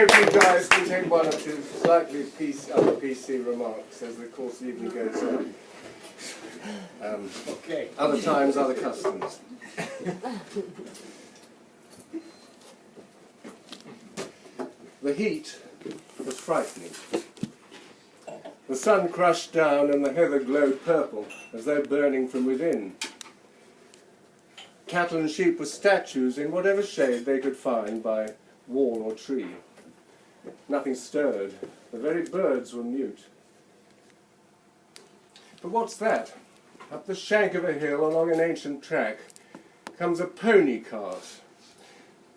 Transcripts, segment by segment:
hope you guys can take one or two slightly PC remarks as the course of the evening goes on. Okay. Other times, other customs. The heat was frightening. The sun crushed down and the heather glowed purple as though burning from within. Cattle and sheep were statues in whatever shade they could find by wall or tree. Nothing stirred. The very birds were mute. But what's that? Up the shank of a hill along an ancient track comes a pony cart,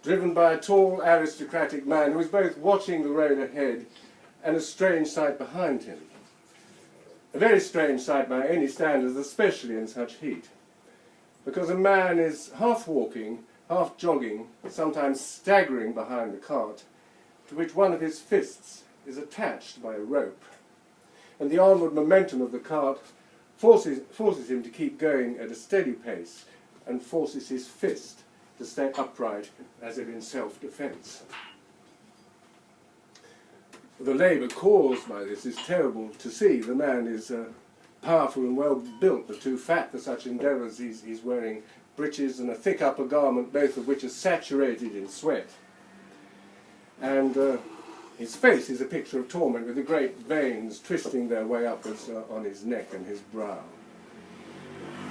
driven by a tall aristocratic man who is both watching the road ahead and a strange sight behind him. A very strange sight by any standards, especially in such heat, because a man is half walking, half jogging, sometimes staggering behind the cart, to which one of his fists is attached by a rope. And the onward momentum of the cart forces him to keep going at a steady pace and forces his fist to stay upright as if in self-defense. The labour caused by this is terrible to see. The man is powerful and well built, but too fat for such endeavours. He's wearing breeches and a thick upper garment, both of which are saturated in sweat. And his face is a picture of torment, with the great veins twisting their way upwards on his neck and his brow.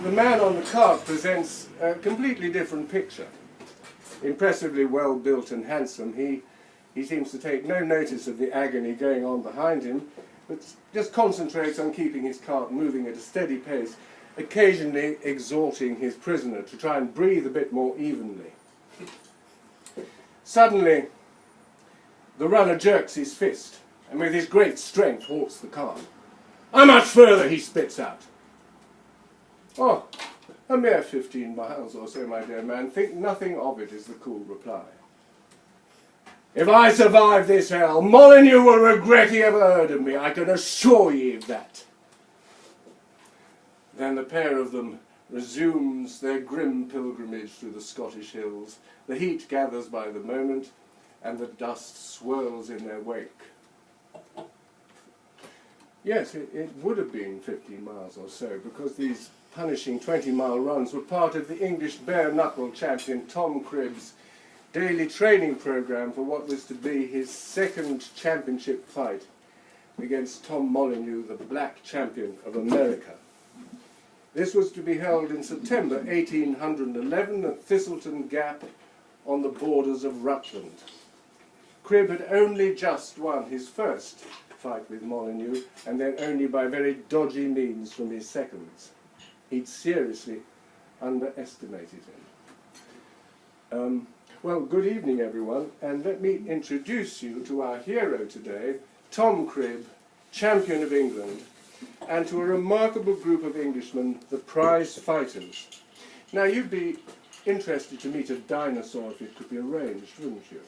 The man on the cart presents a completely different picture. Impressively well built and handsome, he seems to take no notice of the agony going on behind him, but just concentrates on keeping his cart moving at a steady pace, occasionally exhorting his prisoner to try and breathe a bit more evenly. Suddenly, the runner jerks his fist, and with his great strength halts the cart. "How much further?" he spits out. "Oh, a mere 15 miles or so, my dear man. Think nothing of it," is the cool reply. "If I survive this hell, Molyneux will regret he ever heard of me, I can assure ye of that." Then the pair of them resumes their grim pilgrimage through the Scottish hills. The heat gathers by the moment, and the dust swirls in their wake. Yes, it would have been 15 miles or so, because these punishing 20-mile runs were part of the English bare-knuckle champion Tom Cribb's daily training programme for what was to be his second championship fight against Tom Molyneux, the black champion of America. This was to be held in September 1811 at Thistleton Gap on the borders of Rutland. Cribb had only just won his first fight with Molyneux, and then only by very dodgy means from his seconds. He'd seriously underestimated him. Well, good evening, everyone, and let me introduce you to our hero today, Tom Cribb, champion of England, and to a remarkable group of Englishmen, the prize fighters. Now, you'd be interested to meet a dinosaur if it could be arranged, wouldn't you?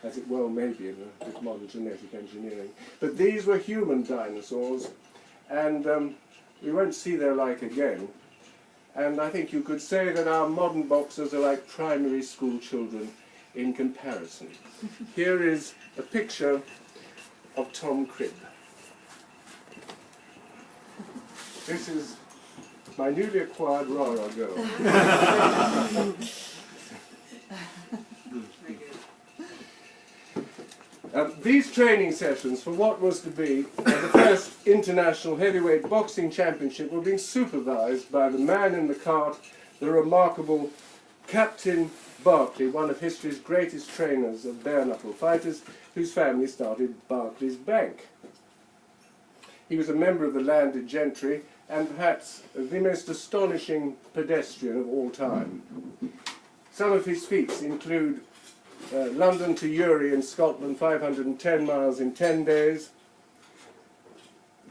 As it well may be with modern genetic engineering. But these were human dinosaurs, and we won't see their like again. And I think you could say that our modern boxers are like primary school children in comparison. Here is a picture of Tom Cribb. This is my newly acquired Rara girl. These training sessions for what was to be the first international heavyweight boxing championship were being supervised by the man in the cart, the remarkable Captain Barclay, one of history's greatest trainers of bare-knuckle fighters, whose family started Barclay's Bank. He was a member of the landed gentry and perhaps the most astonishing pedestrian of all time. Some of his feats include London to Uri in Scotland, 510 miles in 10 days,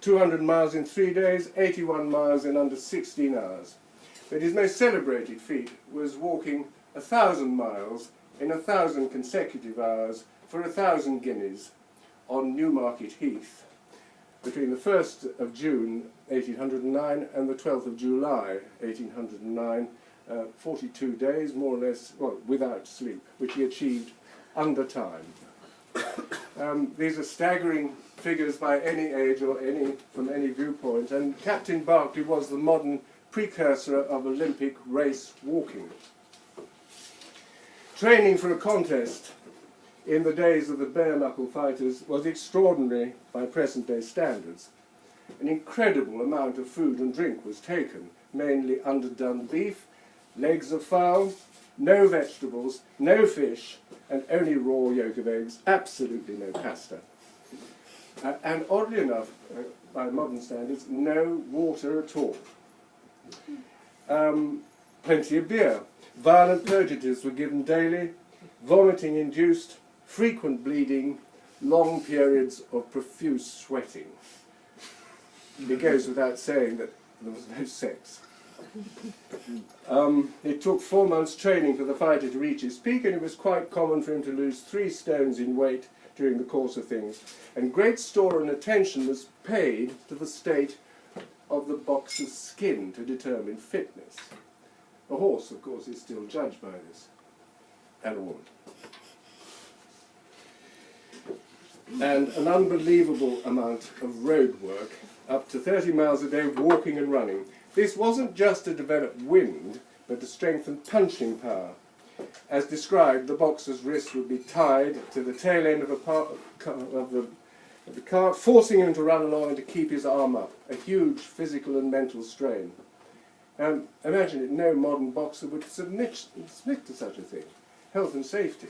200 miles in 3 days, 81 miles in under 16 hours. But his most celebrated feat was walking 1,000 miles in 1,000 consecutive hours for 1,000 guineas on Newmarket Heath between the 1st of June 1809 and the 12th of July 1809, 42 days, more or less, well, without sleep, which he achieved under time. These are staggering figures by any age or from any viewpoint, and Captain Barclay was the modern precursor of Olympic race walking. Training for a contest in the days of the bare-knuckle fighters was extraordinary by present-day standards. An incredible amount of food and drink was taken, mainly underdone beef, legs of fowl, no vegetables, no fish, and only raw yolk of eggs, absolutely no pasta. And oddly enough, by modern standards, no water at all. Plenty of beer. Violent purgatives were given daily, vomiting induced, frequent bleeding, long periods of profuse sweating. It goes without saying that there was no sex. It took 4 months' training for the fighter to reach his peak, and it was quite common for him to lose 3 stones in weight during the course of things. And great store and attention was paid to the state of the boxer's skin to determine fitness. A horse, of course, is still judged by this, and a woman. And an unbelievable amount of road work, up to 30 miles a day walking and running. This wasn't just to develop wind, but to strengthen punching power. As described, the boxer's wrists would be tied to the tail end of the cart, forcing him to run along and to keep his arm up. A huge physical and mental strain. Imagine it, no modern boxer would submit to such a thing. Health and safety.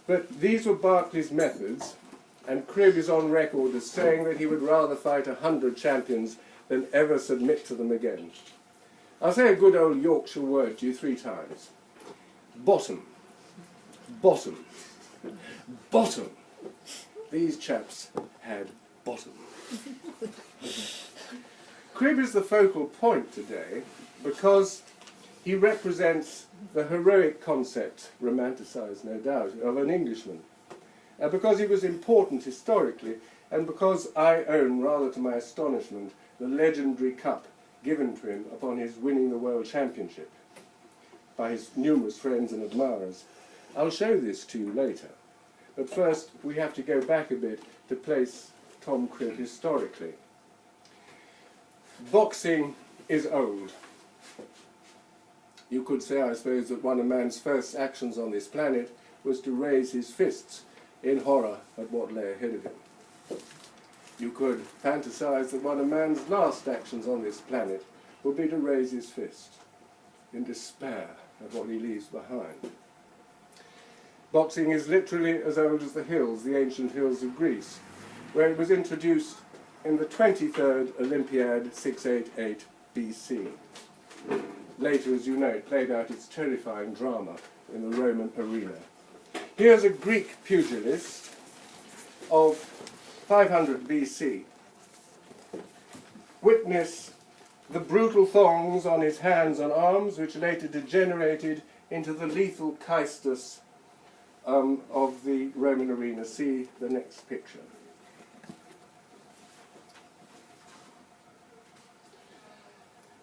But these were Barclay's methods, and Cribb is on record as saying that he would rather fight 100 champions than ever submit to them again. I'll say a good old Yorkshire word to you 3 times. Bottom. Bottom. Bottom. These chaps had bottom. Cribb is the focal point today because he represents the heroic concept, romanticised no doubt, of an Englishman. Because he was important historically, and because I own, rather to my astonishment, the legendary cup given to him upon his winning the World Championship by his numerous friends and admirers. I'll show this to you later. But first, we have to go back a bit to place Tom Cribb historically. Boxing is old. You could say, I suppose, that one of man's first actions on this planet was to raise his fists in horror at what lay ahead of him. You could fantasize that one of man's last actions on this planet would be to raise his fist in despair at what he leaves behind. Boxing is literally as old as the hills, the ancient hills of Greece, where it was introduced in the 23rd Olympiad 688 BC. Later, as you know, it played out its terrifying drama in the Roman arena. Here's a Greek pugilist of 500 BC. Witness the brutal thongs on his hands and arms, which later degenerated into the lethal caestus of the Roman arena. See the next picture.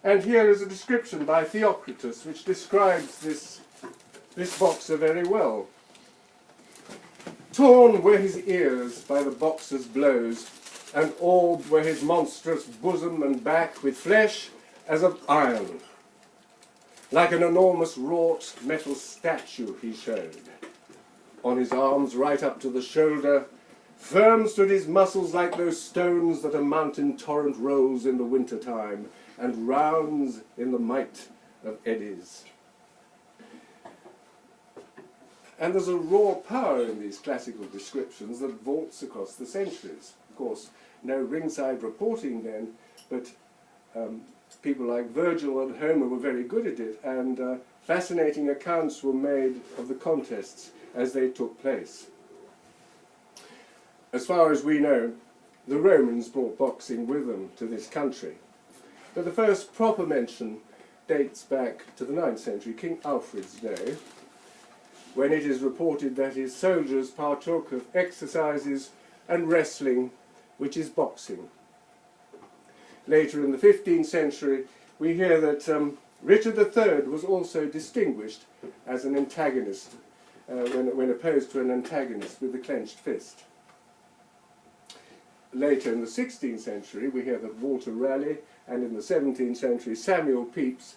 And here is a description by Theocritus, which describes this boxer very well. Torn were his ears by the boxer's blows, and orbed were his monstrous bosom and back with flesh as of iron. Like an enormous wrought metal statue he showed. On his arms right up to the shoulder, firm stood his muscles like those stones that a mountain torrent rolls in the winter time, and rounds in the might of eddies. And there's a raw power in these classical descriptions that vaults across the centuries. Of course, no ringside reporting then, but people like Virgil and Homer were very good at it, and fascinating accounts were made of the contests as they took place. As far as we know, the Romans brought boxing with them to this country. But the first proper mention dates back to the 9th century, King Alfred's day, when it is reported that his soldiers partook of exercises and wrestling, which is boxing. Later in the 15th century, we hear that Richard III was also distinguished as an antagonist, when opposed to an antagonist with a clenched fist. Later in the 16th century, we hear that Walter Raleigh, and in the 17th century, Samuel Pepys,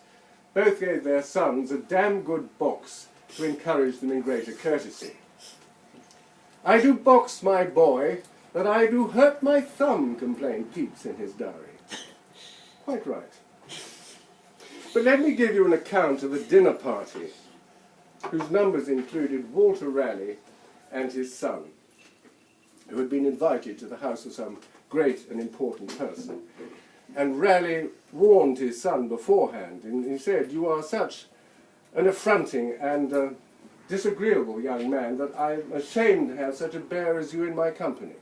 both gave their sons a damn good box to encourage them in greater courtesy. "I do box my boy, but I do hurt my thumb," complained Pepys in his diary. Quite right. But let me give you an account of a dinner party whose numbers included Walter Raleigh and his son, who had been invited to the house of some great and important person. And Raleigh warned his son beforehand, and he said, "You are such an affronting and disagreeable young man that I'm ashamed to have such a bear as you in my company."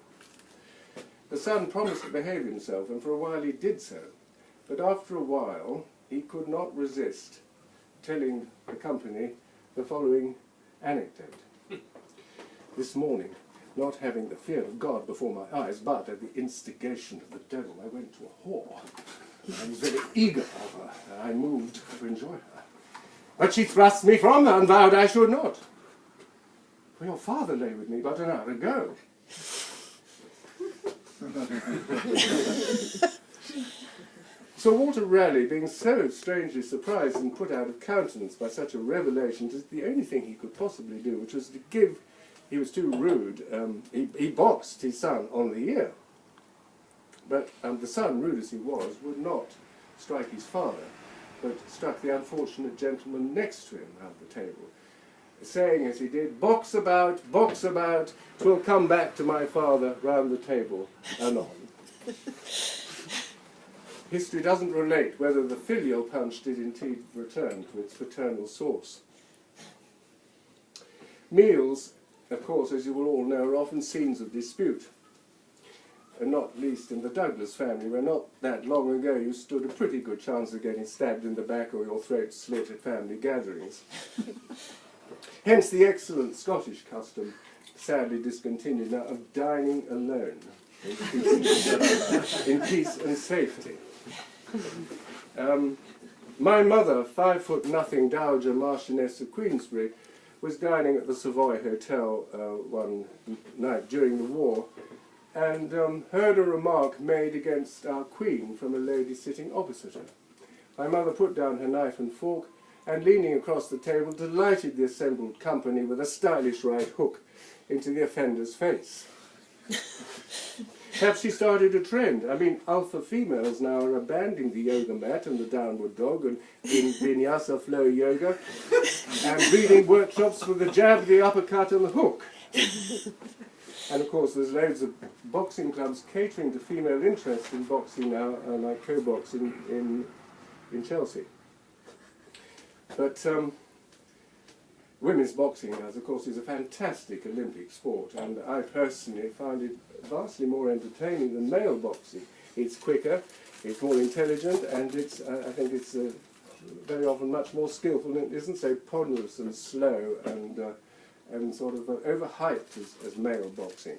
The son promised to behave himself, and for a while he did so. But after a while, he could not resist telling the company the following anecdote. "This morning, not having the fear of God before my eyes, but at the instigation of the devil, I went to a whore. I was very eager of her, and I moved to enjoy her. But she thrust me from her and vowed I should not. For your father lay with me but an hour ago." Sir Walter Raleigh, being so strangely surprised and put out of countenance by such a revelation, did the only thing he could possibly do, which was to give, he was too rude, he boxed his son on the ear. But the son, rude as he was, would not strike his father, but struck the unfortunate gentleman next to him round the table, saying as he did, box about, 'twill come back to my father round the table anon." History doesn't relate whether the filial punch did indeed return to its paternal source. Meals, of course, as you will all know, are often scenes of dispute, and not least in the Douglas family, where not that long ago you stood a pretty good chance of getting stabbed in the back or your throat slit at family gatherings. Hence the excellent Scottish custom, sadly discontinued now, of dining alone in peace and safety. My mother, 5'0" Dowager Marchioness of Queensberry, was dining at the Savoy Hotel one night during the war, and heard a remark made against our Queen from a lady sitting opposite her. My mother put down her knife and fork, and leaning across the table, delighted the assembled company with a stylish right hook into the offender's face. Perhaps she started a trend. I mean, alpha females now are abandoning the yoga mat and the downward dog and in vinyasa flow yoga and reading workshops with the jab, the uppercut and the hook. And of course there's loads of boxing clubs catering to female interest in boxing now, like Co-Box in Chelsea. But women's boxing, as of course, is a fantastic Olympic sport, and I personally find it vastly more entertaining than male boxing. It's quicker, it's more intelligent, and it's, I think it's very often much more skillful, and it isn't so ponderous and slow and sort of overhyped as male boxing.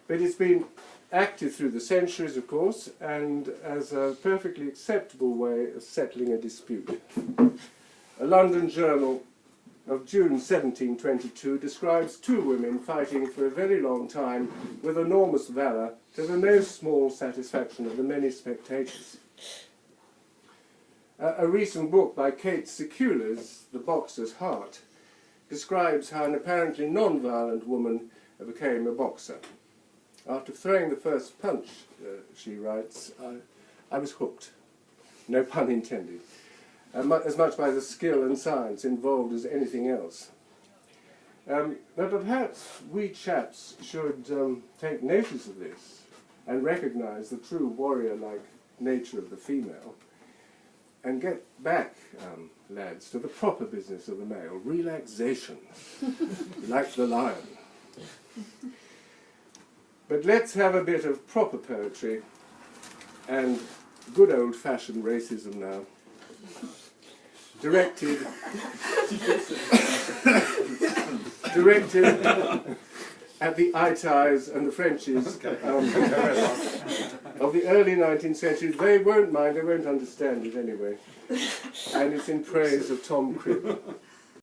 But it's been active through the centuries, of course, and as a perfectly acceptable way of settling a dispute. A London journal of June 1722 describes two women fighting for a very long time with enormous valour to the no small satisfaction of the many spectators. A recent book by Kate Sekulas, The Boxer's Heart, describes how an apparently non-violent woman became a boxer. After throwing the first punch, she writes, I was hooked, no pun intended, as much by the skill and science involved as anything else. But perhaps we chaps should take notice of this and recognise the true warrior-like nature of the female and get back, lads, to the proper business of the male, relaxation, like the lion. But let's have a bit of proper poetry and good old-fashioned racism now. Directed at the Italians and the Frenchies of the early 19th century. They won't mind, they won't understand it anyway. And it's in praise of Tom Cribb.